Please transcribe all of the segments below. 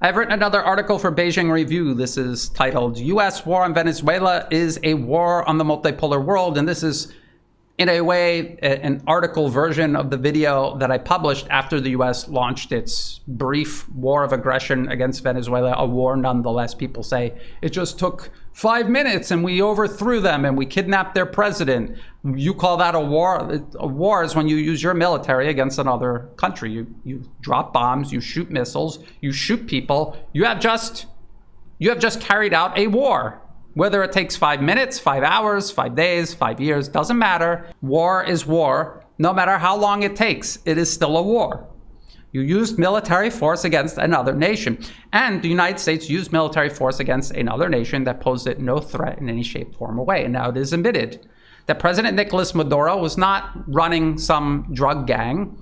I've written another article for Beijing Review. This is titled, U.S. War on Venezuela is a War on the Multipolar World. And this is, in a way, an article version of the video that I published after the U.S. launched its brief war of aggression against Venezuela, a war nonetheless. People say it just took 5 minutes and we overthrew them and we kidnapped their president. You call that a war? A war is when you use your military against another country. You drop bombs, you shoot missiles, you shoot people. You have just carried out a war. Whether it takes 5 minutes, 5 hours, 5 days, 5 years, doesn't matter. War is war. No matter how long it takes, it is still a war. You used military force against another nation. And the United States used military force against another nation that posed it no threat in any shape, form, or way. And now it is admitted that President Nicolás Maduro was not running some drug gang.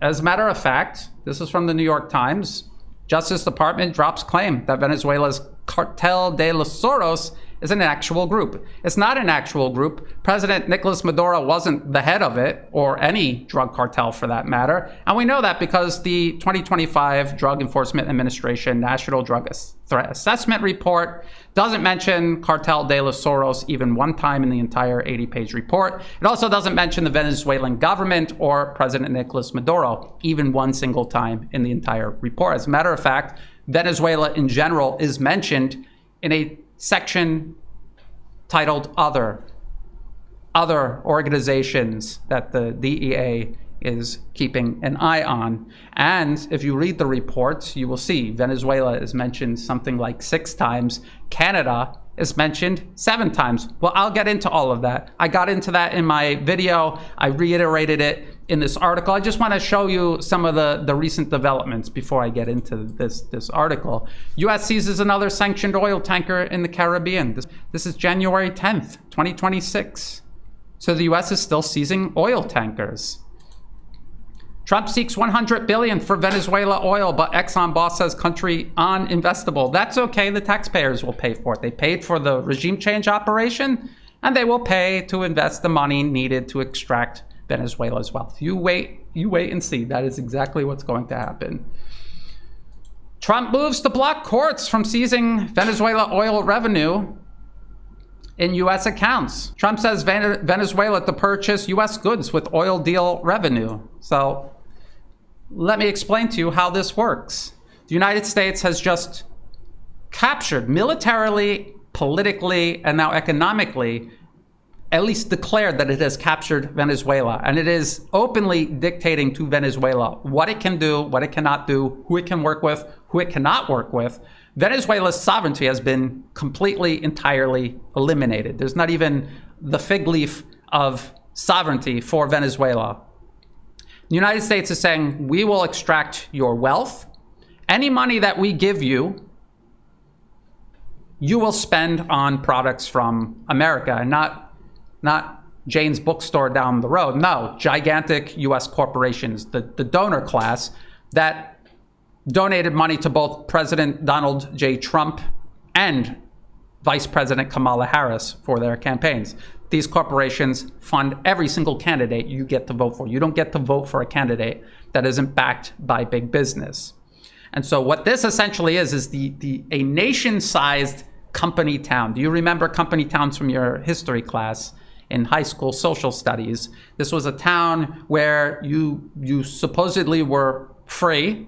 As a matter of fact, this is from the New York Times, Justice Department drops claim that Venezuela's Cartel de los Soros is an actual group. It's not an actual group. President Nicolás Maduro wasn't the head of it, or any drug cartel for that matter. And we know that because the 2025 Drug Enforcement Administration National Drug Threat Assessment Report doesn't mention Cartel de los Soros even one time in the entire 80-page report. It also doesn't mention the Venezuelan government or President Nicolás Maduro even one single time in the entire report. As a matter of fact, Venezuela in general is mentioned in a section titled Other organizations that the DEA is keeping an eye on. And if you read the reports, you will see Venezuela is mentioned something like 6 times. Canada is mentioned 7 times. Well, I'll get into all of that. I got into that in my video. I reiterated it in this article. I just want to show you some of the recent developments before I get into this article. U.S. seizes another sanctioned oil tanker in the Caribbean. This is January 10th, 2026. So the U.S. is still seizing oil tankers. Trump seeks $100 billion for Venezuela oil, but Exxon boss says country uninvestable. That's okay, the taxpayers will pay for it. They paid for the regime change operation, and they will pay to invest the money needed to extract Venezuela's wealth. You wait and see. That is exactly what's going to happen. Trump moves to block courts from seizing Venezuela oil revenue in U.S. accounts. Trump says Venezuela to purchase U.S. goods with oil deal revenue. So let me explain to you how this works. The United States has just captured militarily, politically, and now economically, at least declared that it has captured Venezuela. And it is openly dictating to Venezuela what it can do, what it cannot do, who it can work with, who it cannot work with. Venezuela's sovereignty has been completely, entirely eliminated. There's not even the fig leaf of sovereignty for Venezuela. The United States is saying, we will extract your wealth. Any money that we give you, you will spend on products from America, and not Jane's bookstore down the road. No, gigantic U.S. corporations, the donor class that donated money to both President Donald J. Trump and Vice President Kamala Harris for their campaigns. These corporations fund every single candidate you get to vote for. You don't get to vote for a candidate that isn't backed by big business. And so what this essentially is a nation-sized company town. Do you remember company towns from your history class in high school social studies? This was a town where you supposedly were free,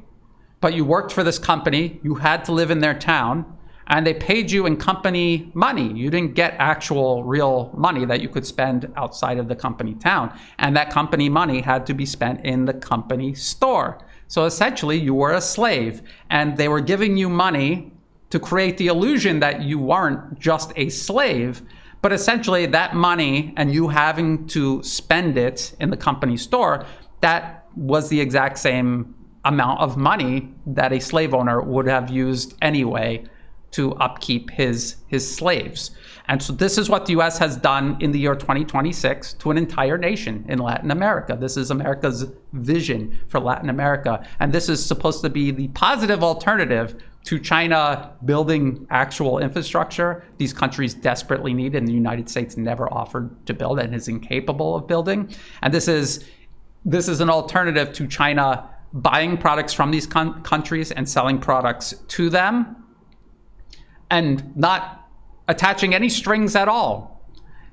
but you worked for this company, you had to live in their town, and they paid you in company money. You didn't get actual real money that you could spend outside of the company town. And that company money had to be spent in the company store. So essentially you were a slave, and they were giving you money to create the illusion that you weren't just a slave, but essentially that money and you having to spend it in the company store, that was the exact same amount of money that a slave owner would have used anyway to upkeep his slaves. And so this is what the US has done in the year 2026 to an entire nation in Latin America. This is America's vision for Latin America. And this is supposed to be the positive alternative to China building actual infrastructure these countries desperately need and the United States never offered to build and is incapable of building. And this is an alternative to China buying products from these countries and selling products to them and not attaching any strings at all.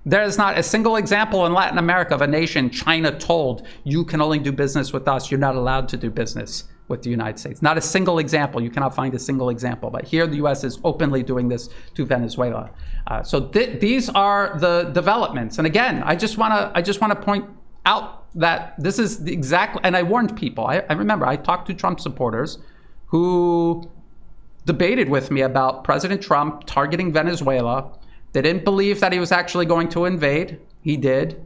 There is not a single example in Latin America of a nation China told, you can only do business with us, you're not allowed to do business with the United States. Not a single example. You cannot find a single example. But here the US is openly doing this to Venezuela. So these are the developments. And again, I just want to point out that this is the exact, and I warned people. I remember I talked to Trump supporters who debated with me about President Trump targeting Venezuela. They didn't believe that he was actually going to invade. He did.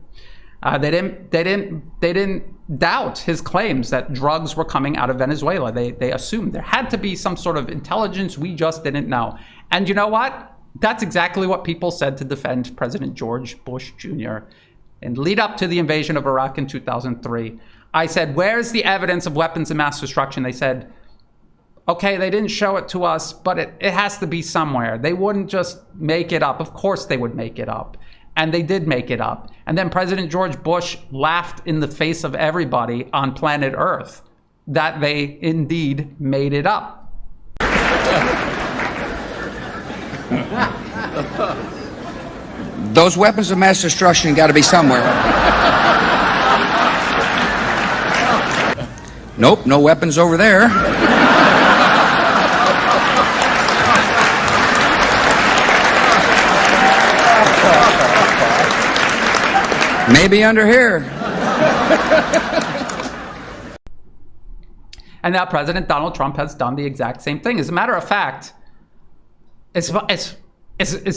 They didn't doubt his claims that drugs were coming out of Venezuela. They assumed there had to be some sort of intelligence we just didn't know. And you know what? That's exactly what people said to defend President George Bush Jr. and lead up to the invasion of Iraq in 2003. I said, where's the evidence of weapons of mass destruction? They said, okay, they didn't show it to us, but it has to be somewhere. They wouldn't just make it up. Of course they would make it up. And they did make it up. And then President George Bush laughed in the face of everybody on planet Earth that they indeed made it up. Those weapons of mass destruction got to be somewhere. Nope, no weapons over there. Maybe under here. And now President Donald Trump has done the exact same thing. As a matter of fact, it's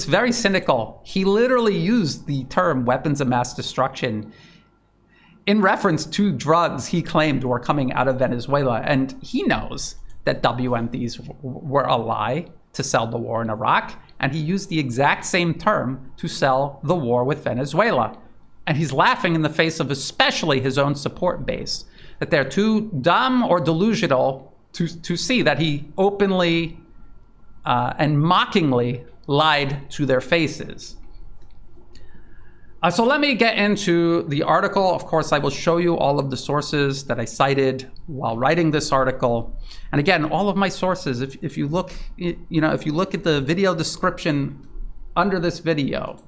very cynical. He literally used the term weapons of mass destruction in reference to drugs he claimed were coming out of Venezuela. And he knows that WMDs were a lie to sell the war in Iraq. And he used the exact same term to sell the war with Venezuela. And he's laughing in the face of especially his own support base, that they're too dumb or delusional to see that he openly and mockingly lied to their faces. So let me get into the article. Of course, I will show you all of the sources that I cited while writing this article. And again, all of my sources, if you look, if you look at the video description under this video,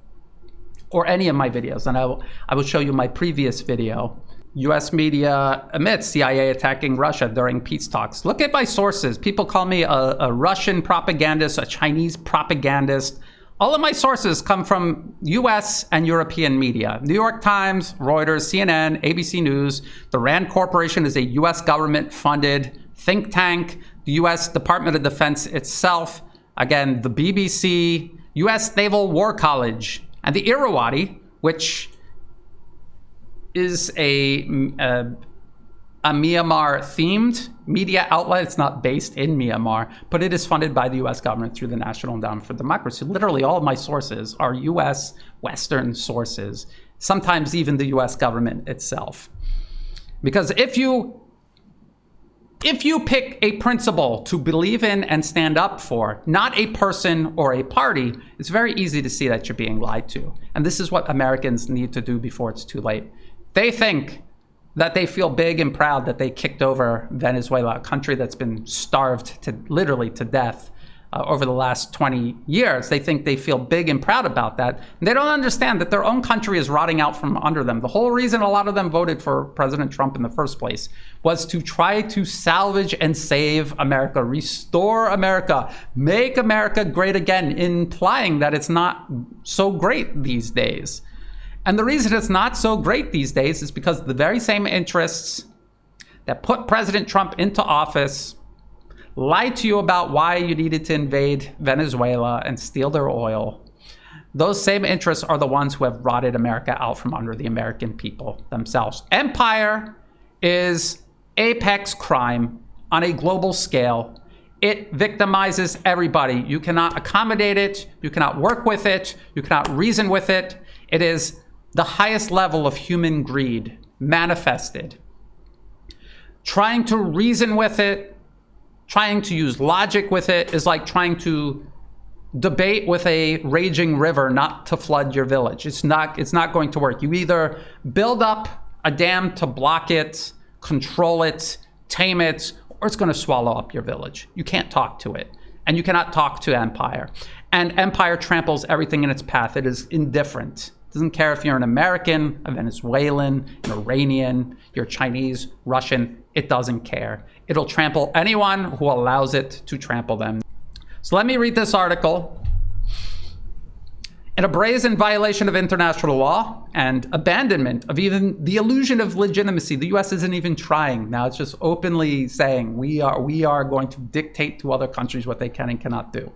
or any of my videos, and I will show you my previous video. US media admits CIA attacking Russia during peace talks. Look at my sources. People call me a Russian propagandist, a Chinese propagandist. All of my sources come from US and European media. New York Times, Reuters, CNN, ABC News. The RAND Corporation is a US government-funded think tank. The US Department of Defense itself. Again, the BBC, US Naval War College, and the Irrawaddy, which is a Myanmar-themed media outlet. It's not based in Myanmar, but it is funded by the US government through the National Endowment for Democracy. Literally all of my sources are US Western sources, sometimes even the US government itself. Because if you pick a principle to believe in and stand up for, not a person or a party, it's very easy to see that you're being lied to. And this is what Americans need to do before it's too late. They think that they feel big and proud that they kicked over Venezuela, a country that's been starved literally to death over the last 20 years. They think they feel big and proud about that. And they don't understand that their own country is rotting out from under them. The whole reason a lot of them voted for President Trump in the first place was to try to salvage and save America, restore America, make America great again, implying that it's not so great these days. And the reason it's not so great these days is because the very same interests that put President Trump into office lied to you about why you needed to invade Venezuela and steal their oil. Those same interests are the ones who have rotted America out from under the American people themselves. Empire is apex crime on a global scale. It victimizes everybody. You cannot accommodate it. You cannot work with it. You cannot reason with it. It is the highest level of human greed manifested. Trying to reason with it, trying to use logic with it is like trying to debate with a raging river not to flood your village. It's not going to work. You either build up a dam to block it, control it, tame it, or it's going to swallow up your village. You can't talk to it. And you cannot talk to empire. And empire tramples everything in its path. It is indifferent. It doesn't care if you're an American, a Venezuelan, an Iranian, you're Chinese, Russian. It doesn't care. It'll trample anyone who allows it to trample them. So let me read this article. In a brazen violation of international law and abandonment of even the illusion of legitimacy, the U.S. isn't even trying. Now it's just openly saying we are going to dictate to other countries what they can and cannot do.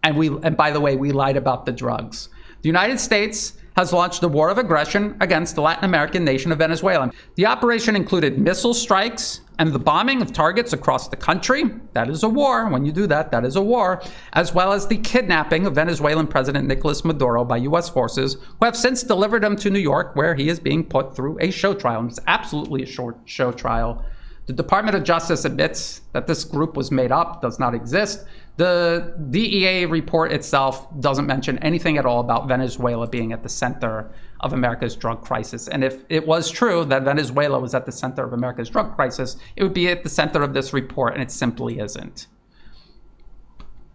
And by the way, we lied about the drugs. The United States has launched a war of aggression against the Latin American nation of Venezuela. The operation included missile strikes and the bombing of targets across the country. That is a war. When you do that, that is a war. As well as the kidnapping of Venezuelan President Nicolás Maduro by U.S. forces, who have since delivered him to New York, where he is being put through a show trial. And it's absolutely a short show trial. The Department of Justice admits that this group was made up, does not exist. The DEA report itself doesn't mention anything at all about Venezuela being at the center of America's drug crisis. And if it was true that Venezuela was at the center of America's drug crisis, it would be at the center of this report, and it simply isn't.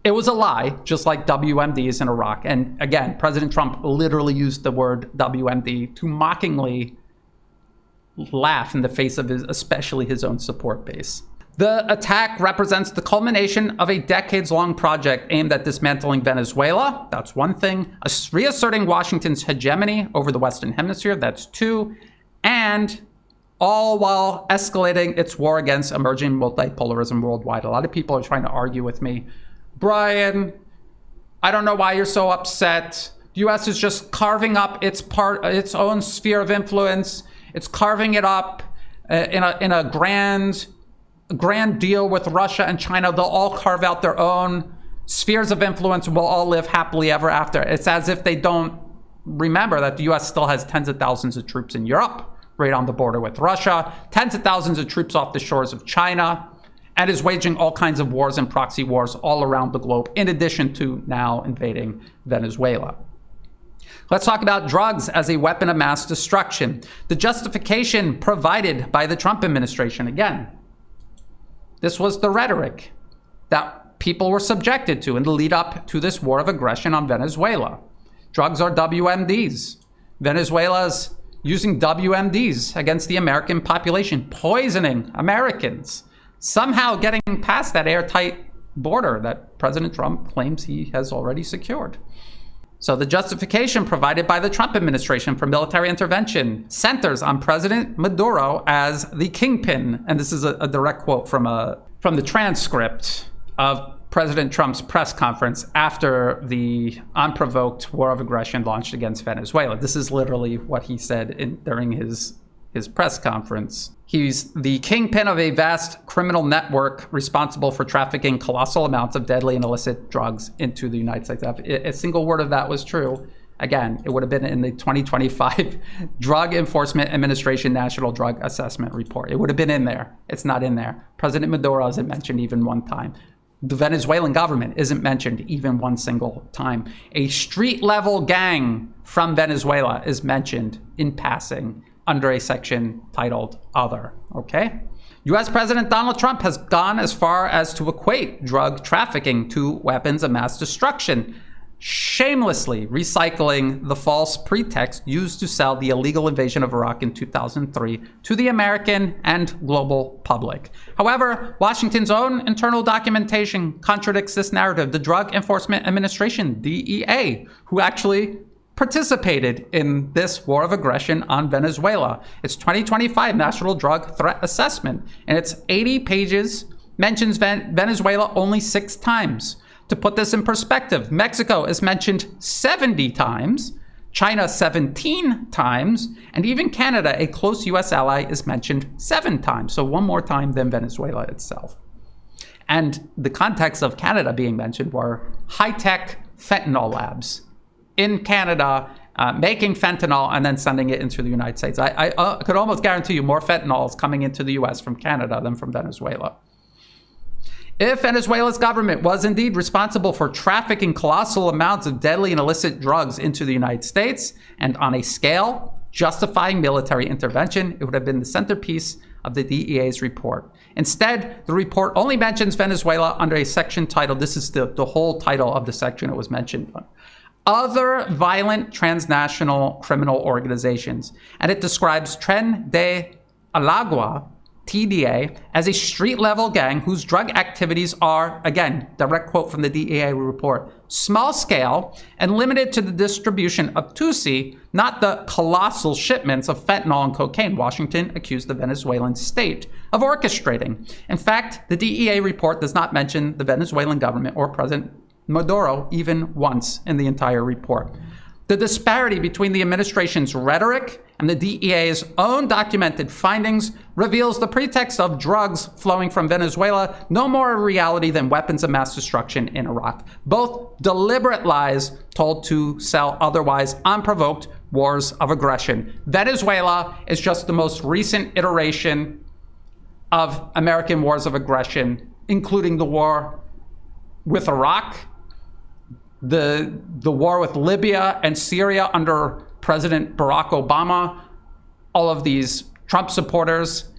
It was a lie, just like WMDs in Iraq. And again, President Trump literally used the word WMD to mockingly laugh in the face of especially his own support base. The attack represents the culmination of a decades-long project aimed at dismantling Venezuela. That's one thing. Reasserting Washington's hegemony over the Western Hemisphere. That's two. And all while escalating its war against emerging multipolarism worldwide. A lot of people are trying to argue with me. Brian, I don't know why you're so upset. The U.S. is just carving up its own sphere of influence. It's carving it up in a grand deal with Russia and China. They'll all carve out their own spheres of influence and we'll all live happily ever after. It's as if they don't remember that the U.S. still has tens of thousands of troops in Europe, right on the border with Russia, tens of thousands of troops off the shores of China, and is waging all kinds of wars and proxy wars all around the globe, in addition to now invading Venezuela. Let's talk about drugs as a weapon of mass destruction. The justification provided by the Trump administration, again, this was the rhetoric that people were subjected to in the lead up to this war of aggression on Venezuela. Drugs are WMDs. Venezuela's using WMDs against the American population, poisoning Americans, somehow getting past that airtight border that President Trump claims he has already secured. So the justification provided by the Trump administration for military intervention centers on President Maduro as the kingpin. And this is a direct quote from the transcript of President Trump's press conference after the unprovoked war of aggression launched against Venezuela. This is literally what he said during his press conference. He's the kingpin of a vast criminal network responsible for trafficking colossal amounts of deadly and illicit drugs into the United States. If a single word of that was true, again, it would have been in the 2025 Drug Enforcement Administration National Drug Assessment Report. It would have been in there. It's not in there. President Maduro isn't mentioned even one time. The Venezuelan government isn't mentioned even one single time. A street-level gang from Venezuela is mentioned in passing under a section titled Other, okay? U.S. President Donald Trump has gone as far as to equate drug trafficking to weapons of mass destruction, shamelessly recycling the false pretext used to sell the illegal invasion of Iraq in 2003 to the American and global public. However, Washington's own internal documentation contradicts this narrative. The Drug Enforcement Administration, DEA, who actually participated in this war of aggression on Venezuela. Its 2025 National Drug Threat Assessment, in its 80 pages, mentions Venezuela only 6 times. To put this in perspective, Mexico is mentioned 70 times, China 17 times, and even Canada, a close U.S. ally, is mentioned 7 times. So one more time than Venezuela itself. And the context of Canada being mentioned were high-tech fentanyl labs in Canada, making fentanyl and then sending it into the United States. I could almost guarantee you more fentanyl is coming into the US from Canada than from Venezuela. If Venezuela's government was indeed responsible for trafficking colossal amounts of deadly and illicit drugs into the United States, and on a scale justifying military intervention, it would have been the centerpiece of the DEA's report. Instead, the report only mentions Venezuela under a section titled, this is the whole title of the section it was mentioned on, Other Violent Transnational Criminal Organizations. And it describes Tren de Alagua, TDA, as a street-level gang whose drug activities are, again, direct quote from the DEA report, small-scale and limited to the distribution of Tusi, not the colossal shipments of fentanyl and cocaine Washington accused the Venezuelan state of orchestrating. In fact, the DEA report does not mention the Venezuelan government or President Maduro even once in the entire report. The disparity between the administration's rhetoric and the DEA's own documented findings reveals the pretext of drugs flowing from Venezuela no more a reality than weapons of mass destruction in Iraq. Both deliberate lies told to sell otherwise unprovoked wars of aggression. Venezuela is just the most recent iteration of American wars of aggression, including the war with Iraq, the war with Libya and Syria under President Barack Obama. All of these Trump supporters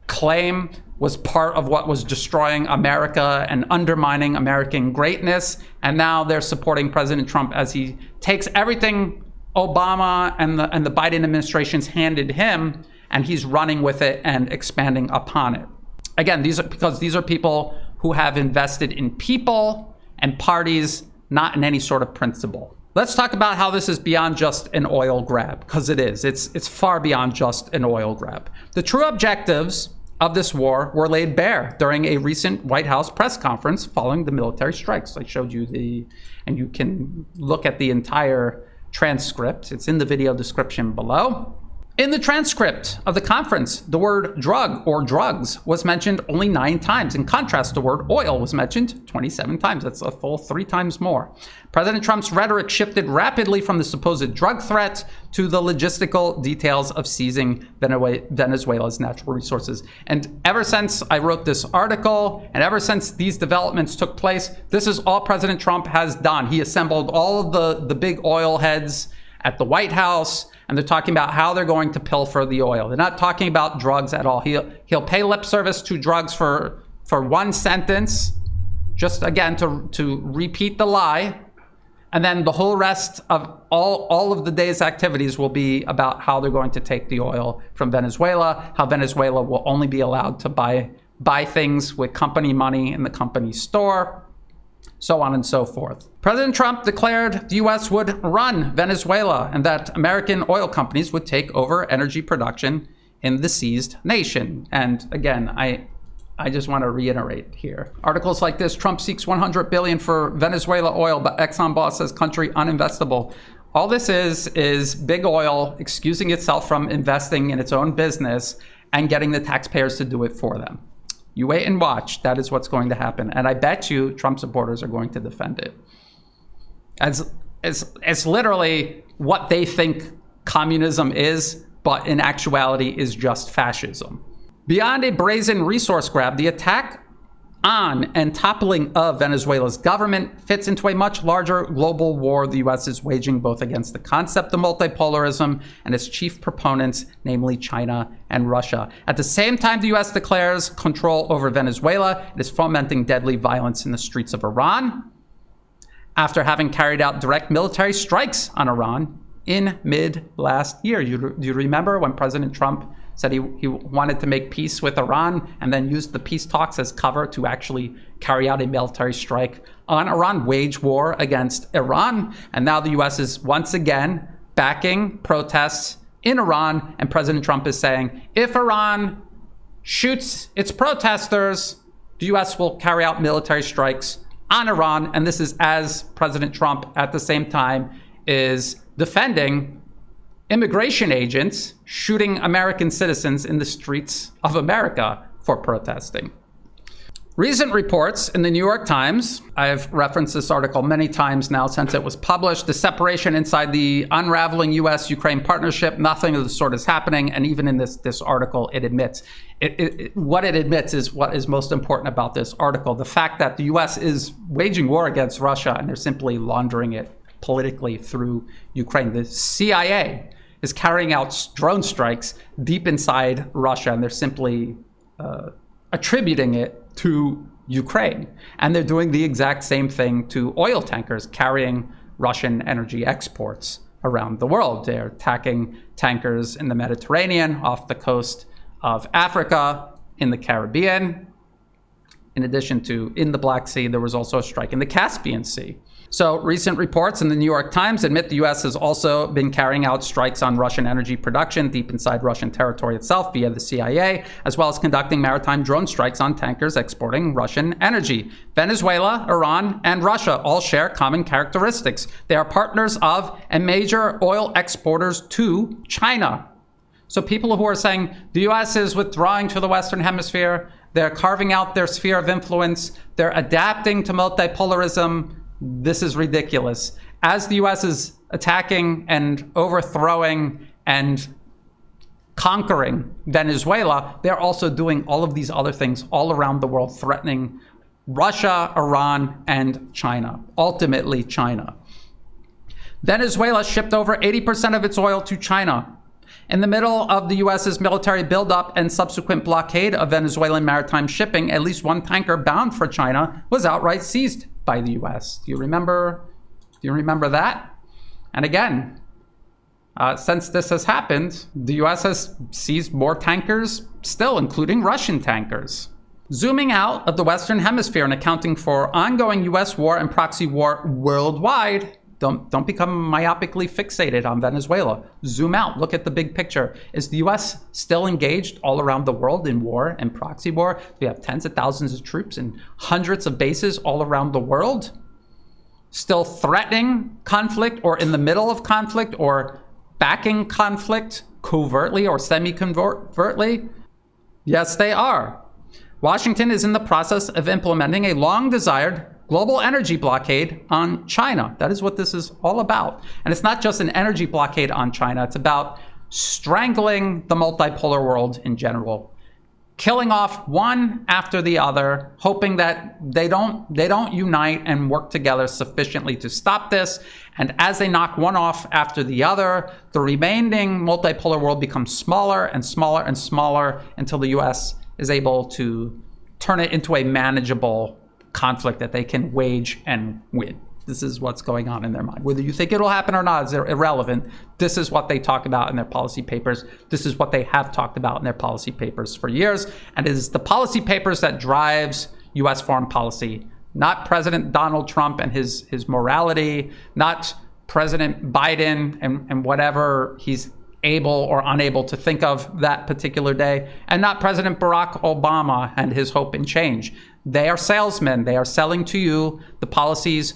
claim was part of what was destroying America and undermining American greatness. And now they're supporting President Trump as he takes everything Obama and the Biden administration's handed him, and he's running with it and expanding upon it. Again, these are people who have invested in people and parties, not in any sort of principle. Let's talk about how this is beyond just an oil grab, because it is. It's far beyond just an oil grab. The true objectives of this war were laid bare during a recent White House press conference following the military strikes. I showed you and you can look at the entire transcript. It's in the video description below. In the transcript of the conference, the word drug or drugs was mentioned only 9 times. In contrast, the word oil was mentioned 27 times. That's a full 3 times more. President Trump's rhetoric shifted rapidly from the supposed drug threat to the logistical details of seizing Venezuela's natural resources. And ever since I wrote this article, and ever since these developments took place, this is all President Trump has done. He assembled all of the big oil heads at the White House, and they're talking about how they're going to pilfer the oil. They're not talking about drugs at all. He'll pay lip service to drugs for 1 sentence, just again to repeat the lie, and then the whole rest of all of the day's activities will be about how they're going to take the oil from Venezuela, how Venezuela will only be allowed to buy things with company money in the company store, so on and so forth. President Trump declared the U.S. would run Venezuela and that American oil companies would take over energy production in the seized nation. And again, I just want to reiterate here. Articles like this, Trump seeks $100 billion for Venezuela oil, but Exxon boss says country uninvestable. All this is big oil excusing itself from investing in its own business and getting the taxpayers to do it for them. You wait and watch. That is what's going to happen. And I bet you Trump supporters are going to defend it. It's literally what they think communism is, but in actuality is just fascism. Beyond a brazen resource grab, the attack on and toppling of Venezuela's government fits into a much larger global war the U.S. is waging both against the concept of multipolarism and its chief proponents, namely China and Russia. At the same time the U.S. declares control over Venezuela, it is fomenting deadly violence in the streets of Iran after having carried out direct military strikes on Iran in mid-last year. Do you remember when President Trump said he wanted to make peace with Iran and then used the peace talks as cover to actually carry out a military strike on Iran, wage war against Iran? And now the U.S. is once again backing protests in Iran, and President Trump is saying, if Iran shoots its protesters, the U.S. will carry out military strikes on Iran. And this is as President Trump at the same time is defending immigration agents shooting American citizens in the streets of America for protesting. Recent reports in the New York Times, I've referenced this article many times now since it was published, the separation inside the unraveling US-Ukraine partnership, nothing of the sort is happening. And even in this article, it admits, what it admits is what is most important about this article, the fact that the US is waging war against Russia and they're simply laundering it politically through Ukraine. The CIA is carrying out drone strikes deep inside Russia, and they're simply attributing it to Ukraine. And they're doing the exact same thing to oil tankers carrying Russian energy exports around the world. They're attacking tankers in the Mediterranean, off the coast of Africa, in the Caribbean. In addition to in the Black Sea, there was also a strike in the Caspian Sea. So recent reports in the New York Times admit the U.S. has also been carrying out strikes on Russian energy production deep inside Russian territory itself via the CIA, as well as conducting maritime drone strikes on tankers exporting Russian energy. Venezuela, Iran, and Russia all share common characteristics. They are partners of and major oil exporters to China. So people who are saying the U.S. is withdrawing to the Western Hemisphere, they're carving out their sphere of influence, they're adapting to multipolarism, this is ridiculous. As the U.S. is attacking and overthrowing and conquering Venezuela, they're also doing all of these other things all around the world, threatening Russia, Iran, and China, ultimately China. Venezuela shipped over 80% of its oil to China. In the middle of the U.S.'s military buildup and subsequent blockade of Venezuelan maritime shipping, at least one tanker bound for China was outright seized by the U.S. Do you remember that? And again, since this has happened, the U.S. has seized more tankers still, including Russian tankers. Zooming out of the Western Hemisphere and accounting for ongoing U.S. war and proxy war worldwide, don't become myopically fixated on Venezuela. Zoom out, look at the big picture. Is the U.S. still engaged all around the world in war and proxy war? We have tens of thousands of troops and hundreds of bases all around the world, still threatening conflict or in the middle of conflict or backing conflict covertly or semi-covertly? Yes, they are. Washington is in the process of implementing a long-desired global energy blockade on China. That is what this is all about. And it's not just an energy blockade on China. It's about strangling the multipolar world in general, killing off one after the other, hoping that they don't unite and work together sufficiently to stop this. And as they knock one off after the other, the remaining multipolar world becomes smaller and smaller and smaller until the US is able to turn it into a manageable conflict that they can wage and win. This is what's going on in their mind. Whether you think it'll happen or not is irrelevant. This is what they talk about in their policy papers. This is what they have talked about in their policy papers for years. And it is the policy papers that drives U.S. foreign policy, not President Donald Trump and his morality, not President Biden and whatever he's able or unable to think of that particular day, and not President Barack Obama and his hope and change. They are salesmen. They are selling to you the policies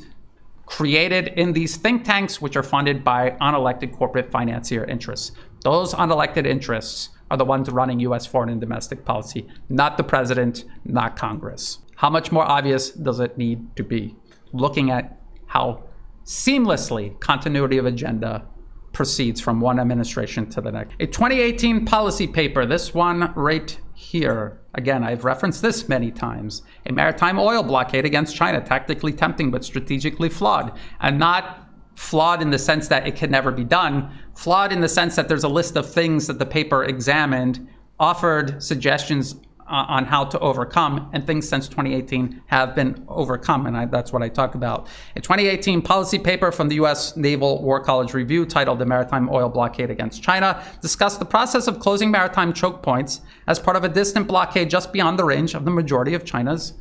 created in these think tanks, which are funded by unelected corporate financier interests. Those unelected interests are the ones running U.S. foreign and domestic policy, not the president, not Congress. How much more obvious does it need to be? Looking at how seamlessly continuity of agenda proceeds from one administration to the next. A 2018 policy paper, this one right here. Again, I've referenced this many times. A maritime oil blockade against China, tactically tempting but strategically flawed. And not flawed in the sense that it can never be done, flawed in the sense that there's a list of things that the paper examined, offered suggestions on how to overcome, and things since 2018 have been overcome, and that's what I talk about. A 2018 policy paper from the U.S. Naval War College Review titled The Maritime Oil Blockade Against China discussed the process of closing maritime choke points as part of a distant blockade just beyond the range of the majority of China's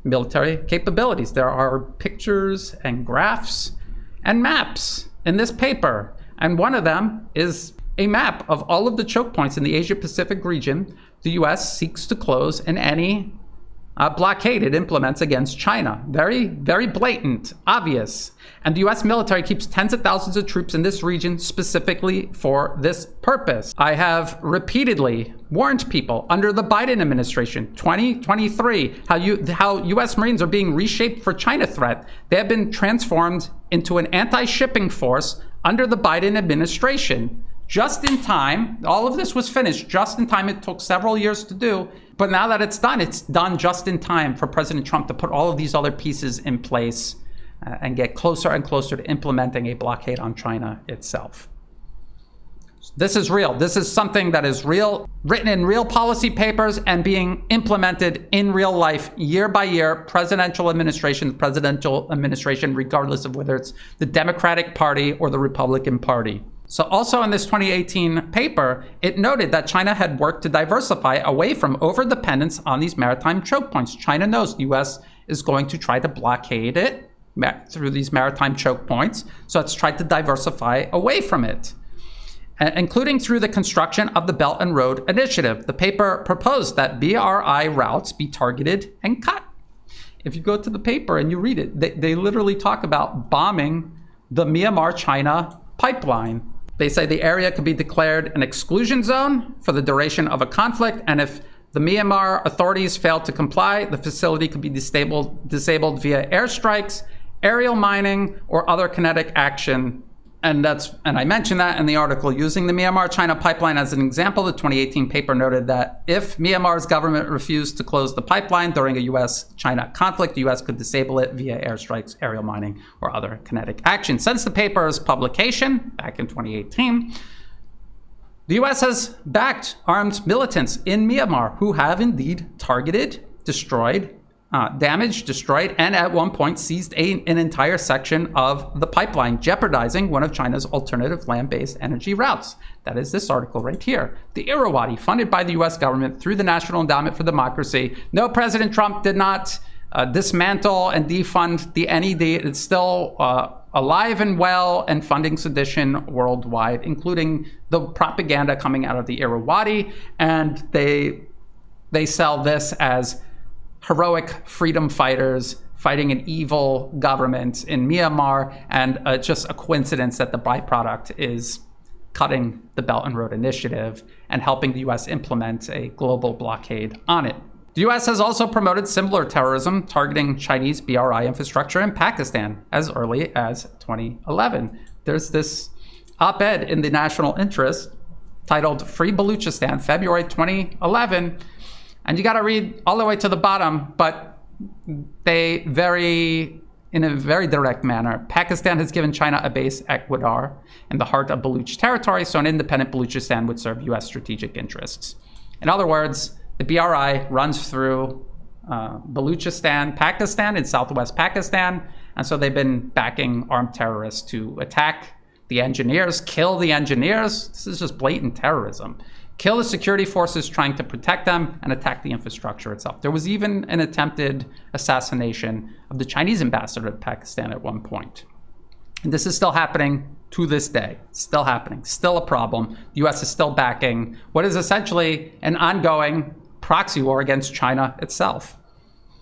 military capabilities. There are pictures and graphs and maps in this paper, and one of them is a map of all of the choke points in the Asia-Pacific region the U.S. seeks to close in any blockade it implements against China. Very, very blatant, obvious. And the U.S. military keeps tens of thousands of troops in this region specifically for this purpose. I have repeatedly warned people under the Biden administration, 2023, how U.S. Marines are being reshaped for China threat. They have been transformed into an anti-shipping force under the Biden administration. Just in time. All of this was finished just in time. It took several years to do, but now that it's done just in time for President Trump to put all of these other pieces in place and get closer and closer to implementing a blockade on China itself. This is real. This is something that is real, written in real policy papers and being implemented in real life year by year, presidential administration, regardless of whether it's the Democratic Party or the Republican Party. So also in this 2018 paper, it noted that China had worked to diversify away from overdependence on these maritime choke points. China knows the US is going to try to blockade it through these maritime choke points. So it's tried to diversify away from it, including through the construction of the Belt and Road Initiative. The paper proposed that BRI routes be targeted and cut. If you go to the paper and you read it, they literally talk about bombing the Myanmar-China pipeline. They say the area could be declared an exclusion zone for the duration of a conflict, and if the Myanmar authorities fail to comply, the facility could be disabled via airstrikes, aerial mining, or other kinetic action. And I mentioned that in the article. Using the Myanmar-China pipeline as an example, the 2018 paper noted that if Myanmar's government refused to close the pipeline during a US-China conflict, the US could disable it via airstrikes, aerial mining, or other kinetic action. Since the paper's publication back in 2018, the US has backed armed militants in Myanmar who have indeed targeted, damaged, destroyed, and at one point seized an entire section of the pipeline, jeopardizing one of China's alternative land-based energy routes. That is this article right here. The Irrawaddy, funded by the US government through the National Endowment for Democracy. No, President Trump did not dismantle and defund the NED. It's still alive and well and funding sedition worldwide, including the propaganda coming out of the Irrawaddy. And they sell this as heroic freedom fighters fighting an evil government in Myanmar, and just a coincidence that the byproduct is cutting the Belt and Road Initiative and helping the US implement a global blockade on it. The US has also promoted similar terrorism targeting Chinese BRI infrastructure in Pakistan as early as 2011. There's this op-ed in the National Interest titled Free Baluchistan, February 2011. And you got to read all the way to the bottom, but in a very direct manner, Pakistan has given China a base at Gwadar in the heart of Baluch territory, so an independent Baluchistan would serve US strategic interests. In other words, the BRI runs through Baluchistan, Pakistan, in southwest Pakistan, and so they've been backing armed terrorists to attack the engineers, kill the engineers. This is just blatant terrorism. Kill the security forces trying to protect them, and attack the infrastructure itself. There was even an attempted assassination of the Chinese ambassador to Pakistan at one point. And this is still happening to this day. Still happening. Still a problem. The US is still backing what is essentially an ongoing proxy war against China itself.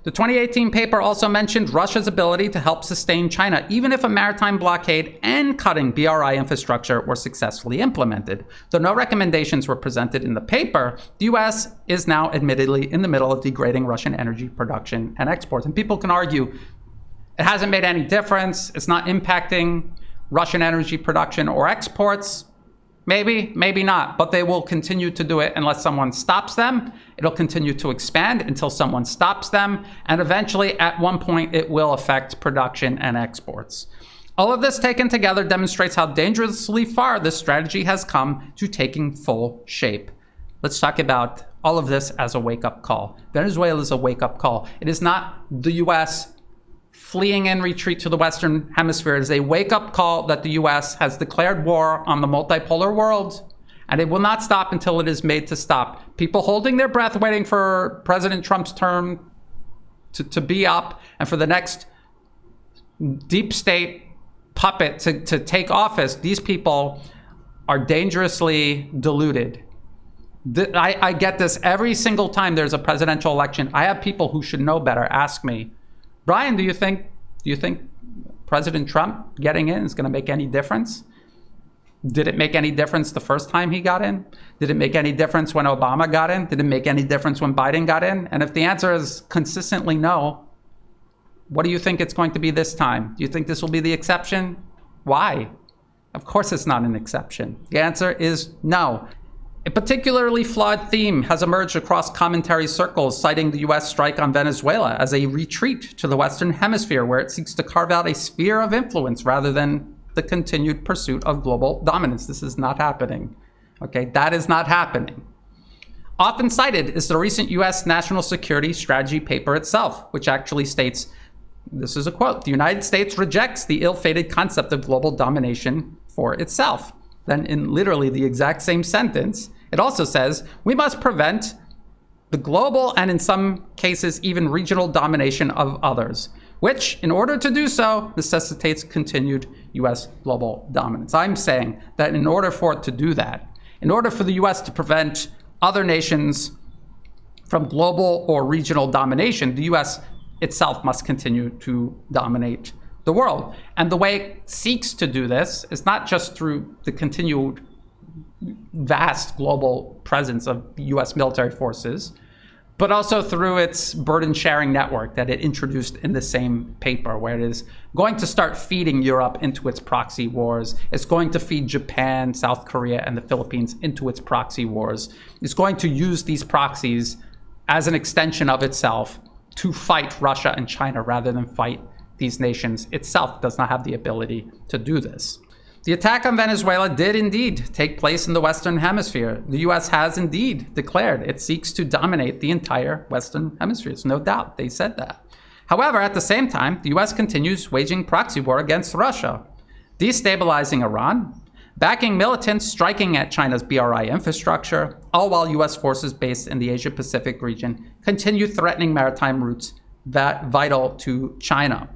The 2018 paper also mentioned Russia's ability to help sustain China, even if a maritime blockade and cutting BRI infrastructure were successfully implemented. Though no recommendations were presented in the paper, the US is now admittedly in the middle of degrading Russian energy production and exports. And people can argue it hasn't made any difference. It's not impacting Russian energy production or exports. Maybe, maybe not, but they will continue to do it unless someone stops them. It'll continue to expand until someone stops them, and eventually, at one point, it will affect production and exports. All of this taken together demonstrates how dangerously far this strategy has come to taking full shape. Let's talk about all of this as a wake-up call. Venezuela is a wake-up call. It is not the US fleeing in retreat to the Western Hemisphere. It is a wake-up call that the US has declared war on the multipolar world, and it will not stop until it is made to stop. People holding their breath waiting for President Trump's term to be up and for the next deep state puppet to take office, these people are dangerously deluded. I get this every single time there's a presidential election. I have people who should know better ask me, Brian, do you think President Trump getting in is going to make any difference? Did it make any difference the first time he got in? Did it make any difference when Obama got in? Did it make any difference when Biden got in? And if the answer is consistently no, what do you think it's going to be this time? Do you think this will be the exception? Why? Of course it's not an exception. The answer is no. A particularly flawed theme has emerged across commentary circles, citing the US strike on Venezuela as a retreat to the Western Hemisphere, where it seeks to carve out a sphere of influence rather than the continued pursuit of global dominance. This is not happening. Okay, that is not happening. Often cited is the recent US National Security Strategy paper itself, which actually states, this is a quote, "The United States rejects the ill-fated concept of global domination for itself." Then in literally the exact same sentence, it also says, "We must prevent the global and in some cases even regional domination of others, which in order to do so necessitates continued US global dominance." I'm saying that in order for it to do that, in order for the US to prevent other nations from global or regional domination, the US itself must continue to dominate the world. And the way it seeks to do this is not just through the continued vast global presence of US military forces, but also through its burden-sharing network that it introduced in the same paper, where it is going to start feeding Europe into its proxy wars. It's going to feed Japan, South Korea, and the Philippines into its proxy wars. It's going to use these proxies as an extension of itself to fight Russia and China rather than fight these nations. Itself does not have the ability to do this. The attack on Venezuela did indeed take place in the Western Hemisphere. The US has indeed declared it seeks to dominate the entire Western Hemisphere. There's no doubt they said that. However, at the same time, the US continues waging proxy war against Russia, destabilizing Iran, backing militants striking at China's BRI infrastructure, all while US forces based in the Asia-Pacific region continue threatening maritime routes vital to China.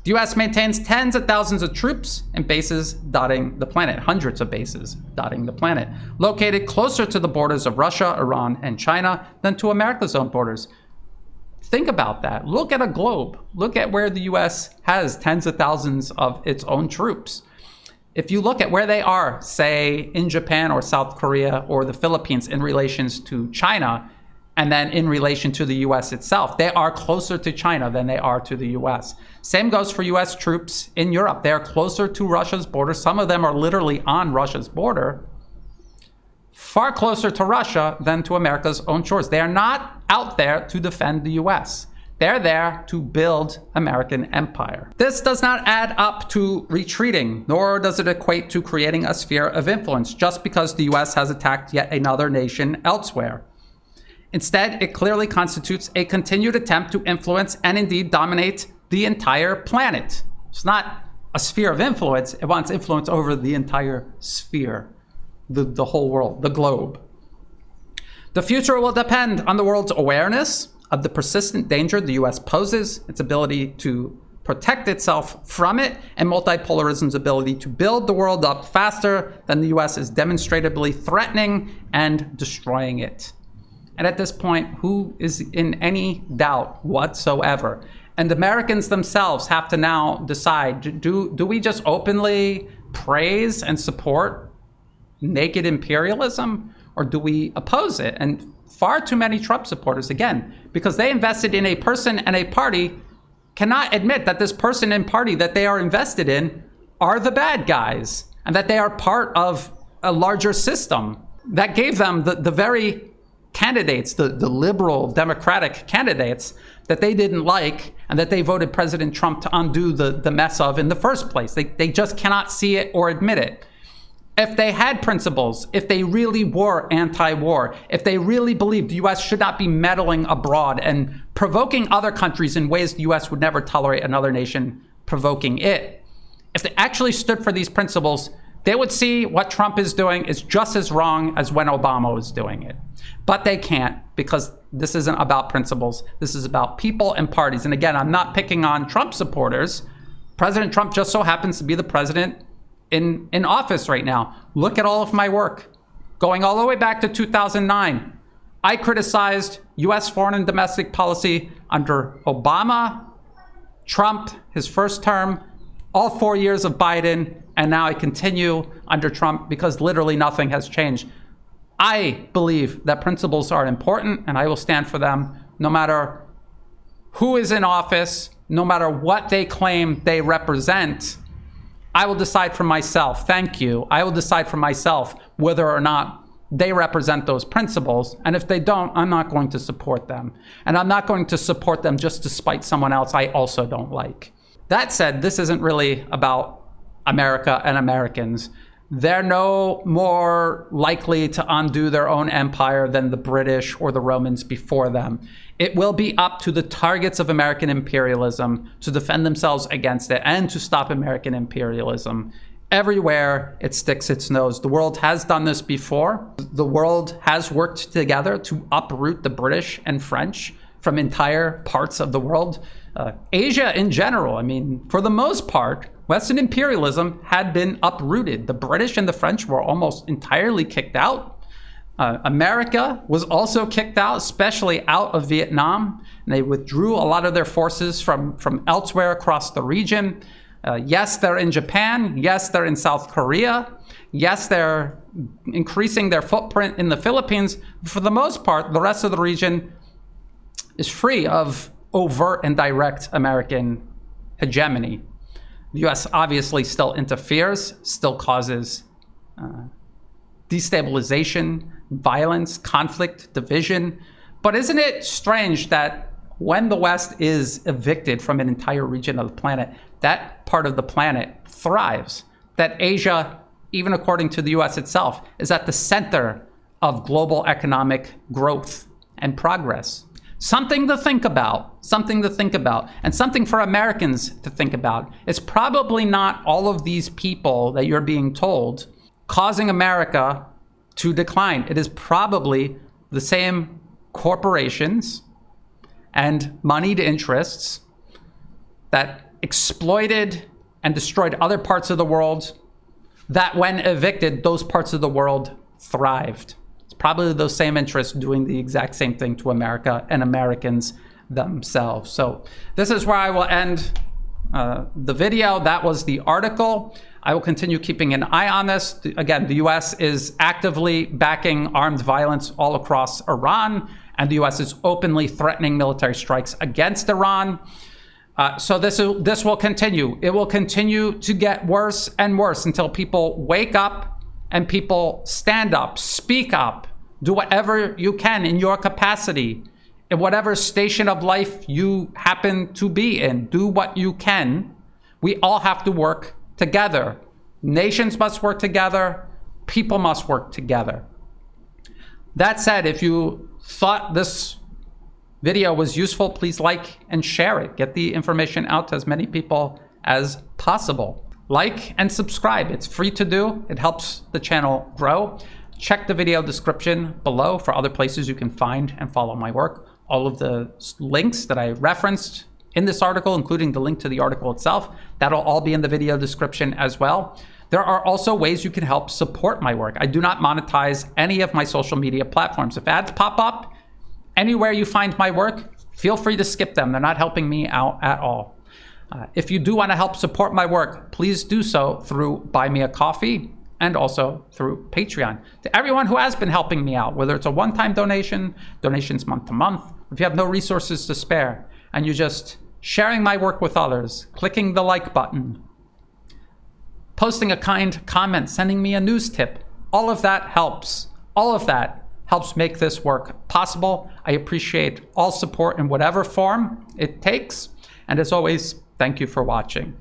The US maintains tens of thousands of troops and bases dotting the planet, hundreds of bases dotting the planet, located closer to the borders of Russia, Iran, and China than to America's own borders. Think about that. Look at a globe. Look at where the US has tens of thousands of its own troops. If you look at where they are, say, in Japan or South Korea or the Philippines in relations to China, and then in relation to the US itself, they are closer to China than they are to the US. Same goes for US troops in Europe. They are closer to Russia's border. Some of them are literally on Russia's border, far closer to Russia than to America's own shores. They are not out there to defend the US. They're there to build American empire. This does not add up to retreating, nor does it equate to creating a sphere of influence just because the US has attacked yet another nation elsewhere. Instead, it clearly constitutes a continued attempt to influence and indeed dominate the entire planet. It's not a sphere of influence. It wants influence over the entire sphere, the whole world, the globe. The future will depend on the world's awareness of the persistent danger the US poses, its ability to protect itself from it, and multipolarism's ability to build the world up faster than the US is demonstrably threatening and destroying it. And at this point, who is in any doubt whatsoever? And Americans themselves have to now decide, do we just openly praise and support naked imperialism, or do we oppose it? And far too many Trump supporters, again, because they invested in a person and a party, cannot admit that this person and party that they are invested in are the bad guys, and that they are part of a larger system that gave them the very candidates, the liberal Democratic candidates that they didn't like and that they voted President Trump to undo the mess of in the first place. They just cannot see it or admit it. If they had principles, if they really were anti-war, if they really believed the US should not be meddling abroad and provoking other countries in ways the US would never tolerate another nation provoking it, if they actually stood for these principles, they would see what Trump is doing is just as wrong as when Obama was doing it. But they can't, because this isn't about principles. This is about people and parties. And again, I'm not picking on Trump supporters. President Trump just so happens to be the president in office right now. Look at all of my work. Going all the way back to 2009, I criticized US foreign and domestic policy under Obama, Trump, his first term, all 4 years of Biden, and now I continue under Trump because literally nothing has changed. I believe that principles are important, and I will stand for them no matter who is in office, no matter what they claim they represent. I will decide for myself. Thank you. I will decide for myself whether or not they represent those principles. And if they don't, I'm not going to support them. And I'm not going to support them just to spite someone else I also don't like. That said, this isn't really about America and Americans. they're no more likely to undo their own empire than the British or the Romans before them. It will be up to the targets of American imperialism to defend themselves against it and to stop American imperialism. Everywhere it sticks its nose. The world has done this before. The world has worked together to uproot the British and French from entire parts of the world. Asia in general, I mean, for the most part, Western imperialism had been uprooted. The British and the French were almost entirely kicked out. America was also kicked out, especially out of Vietnam. And they withdrew a lot of their forces from elsewhere across the region. Yes, they're in Japan. Yes, they're in South Korea. Yes, they're increasing their footprint in the Philippines. For the most part, the rest of the region is free of overt and direct American hegemony. The US obviously still interferes, still causes destabilization, violence, conflict, division. But isn't it strange that when the West is evicted from an entire region of the planet, that part of the planet thrives? That Asia, even according to the US itself, is at the center of global economic growth and progress. Something to think about, and something for Americans to think about. It's probably not all of these people that you're being told causing America to decline. It is probably the same corporations and moneyed interests that exploited and destroyed other parts of the world, that when evicted, those parts of the world thrived. It's probably those same interests doing the exact same thing to America and Americans themselves. So this is where I will end the video. That was the article. I will continue keeping an eye on this. Again, the US is actively backing armed violence all across Iran, and the US is openly threatening military strikes against Iran. So this will continue. It will continue to get worse and worse until people wake up and people stand up, speak up, do whatever you can in your capacity, in whatever station of life you happen to be in. Do what you can. We all have to work together. Nations must work together. People must work together. That said, if you thought this video was useful, please like and share it. Get the information out to as many people as possible. Like and subscribe. It's free to do. It helps the channel grow. Check the video description below for other places you can find and follow my work. All of the links that I referenced in this article, including the link to the article itself, that'll all be in the video description as well. There are also ways you can help support my work. I do not monetize any of my social media platforms. If ads pop up anywhere you find my work, feel free to skip them. They're not helping me out at all. If you do want to help support my work, please do so through Buy Me a Coffee and also through Patreon. To everyone who has been helping me out, whether it's a one-time donation, donations month to month, if you have no resources to spare, and you're just sharing my work with others, clicking the like button, posting a kind comment, sending me a news tip, all of that helps. All of that helps make this work possible. I appreciate all support in whatever form it takes. And as always, thank you for watching.